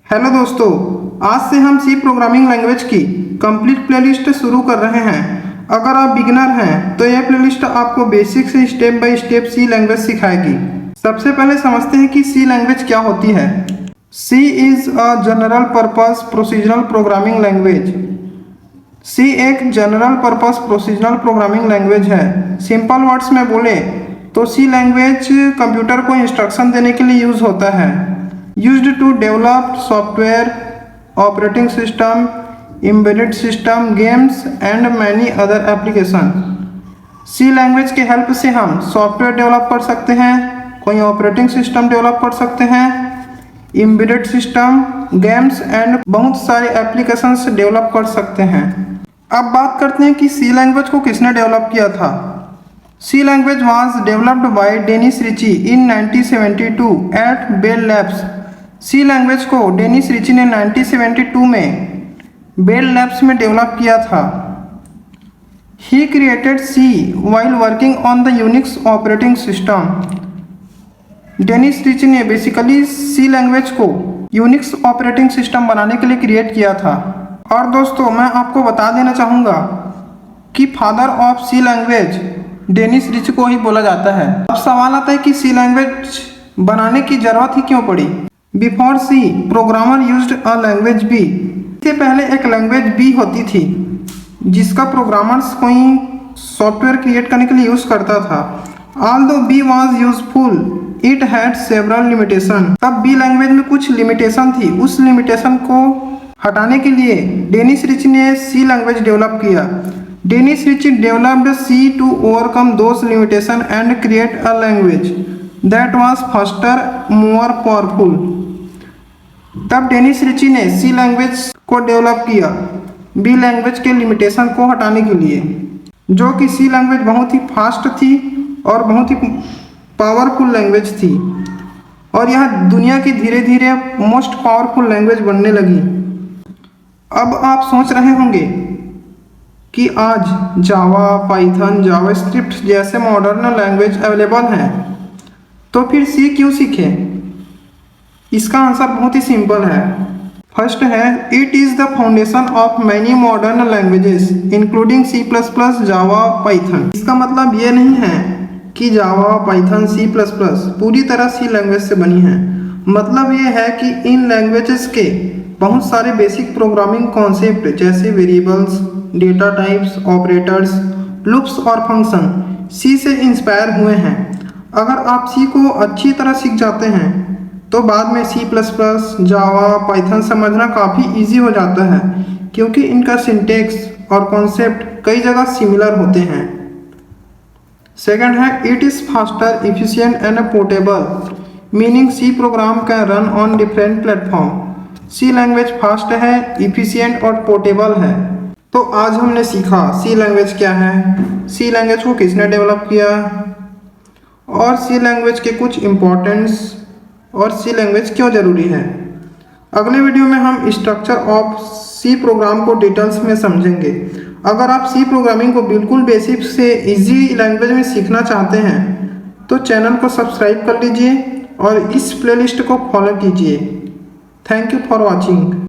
Hello दोस्तों, आज से हम सी प्रोग्रामिंग लैंग्वेज की कंप्लीट प्लेलिस्ट शुरू कर रहे हैं। अगर आप बिगिनर हैं तो यह प्लेलिस्ट आपको बेसिक से step by step C language सिखाएगी। सबसे पहले समझते हैं कि सी लैंग्वेज क्या होती है। C is a general purpose procedural programming language. C एक general purpose procedural programming language है। सिंपल वर्ड्स में बोले तो सी लैंग्वेज कंप्यूटर को इंस्ट्रक्शन देने के लिए यूज होता है। Used to develop software, operating system, embedded system, games and many other application। C language के हेल्प से हम सॉफ्टवेयर डेवलप कर सकते हैं, कोई ऑपरेटिंग सिस्टम डेवलप कर सकते हैं, एम्बेडेड सिस्टम, गेम्स एंड बहुत सारे एप्लीकेशंस डेवलप कर सकते हैं। अब बात करते हैं कि C लैंग्वेज को किसने डेवलप किया था। C language was developed by Dennis Ritchie in 1972 at Bell Labs. C language को डेनिस रिची ने 1972 में बेल लैब्स में डेवलप किया था। He created C while working on the Unix operating system. Dennis Ritchie ने basically C language को Unix operating system बनाने के लिए क्रिएट किया था। और दोस्तों, मैं आपको बता देना चाहूँगा कि father of C language Dennis Ritchie को ही बोला जाता है। अब सवाल आता है कि सी लैंग्वेज बनाने की जरूरत ही क्यों पड़ी। Before C programmer used a language B. इससे पहले एक लैंग्वेज बी होती थी जिसका प्रोग्रामर्स कोई सॉफ्टवेयर क्रिएट करने के लिए यूज करता था। Although B was useful it had several limitation. तब बी लैंग्वेज में कुछ लिमिटेशन थी, उस लिमिटेशन को हटाने के लिए डेनिस रिची ने सी लैंग्वेज डेवलप किया। Dennis Ritchie developed C to overcome those limitation and create a language that was faster more powerful. तब डेनिस रिची ने सी लैंग्वेज को डेवलप किया बी लैंग्वेज के लिमिटेशन को हटाने के लिए, जो कि सी लैंग्वेज बहुत ही फास्ट थी और बहुत ही पावरफुल लैंग्वेज थी, और यह दुनिया की धीरे धीरे मोस्ट पावरफुल लैंग्वेज बनने लगी। अब आप सोच रहे होंगे कि आज जावा, पाइथन, जावास्क्रिप्ट जैसे मॉडर्न लैंग्वेज अवेलेबल हैं, तो फिर सी क्यों सीखें। इसका आंसर बहुत ही सिंपल है। फर्स्ट है, it is the foundation of many modern languages including C plus plus, Java, Python. इसका मतलब ये नहीं है कि Java, Python, C plus plus पूरी तरह सी लैंग्वेज से बनी है। मतलब ये है कि इन लैंग्वेजेस के बहुत सारे बेसिक प्रोग्रामिंग कॉन्सेप्ट जैसे variables, data types, operators, loops और फंक्शन सी से इंस्पायर हुए हैं। अगर आप सी को अच्छी तरह सीख जाते हैं तो बाद में सी प्लस प्लस, जावा, पाइथन समझना काफ़ी इजी हो जाता है, क्योंकि इनका सिंटेक्स और कॉन्सेप्ट कई जगह सिमिलर होते हैं। सेकंड है, it is faster, efficient and portable, meaning C program can run on different platform. C language fast है, इफिशिएंट और पोर्टेबल है। तो आज हमने सीखा सी लैंग्वेज क्या है, सी लैंग्वेज को किसने डेवलप किया, और सी लैंग्वेज के कुछ इम्पोर्टेंस और सी लैंग्वेज क्यों ज़रूरी है। अगले वीडियो में हम स्ट्रक्चर ऑफ सी प्रोग्राम को डिटेल्स में समझेंगे। अगर आप सी प्रोग्रामिंग को बिल्कुल बेसिक से इजी लैंग्वेज में सीखना चाहते हैं तो चैनल को सब्सक्राइब कर लीजिए और इस प्लेलिस्ट को फॉलो कीजिए। Thank you for watching.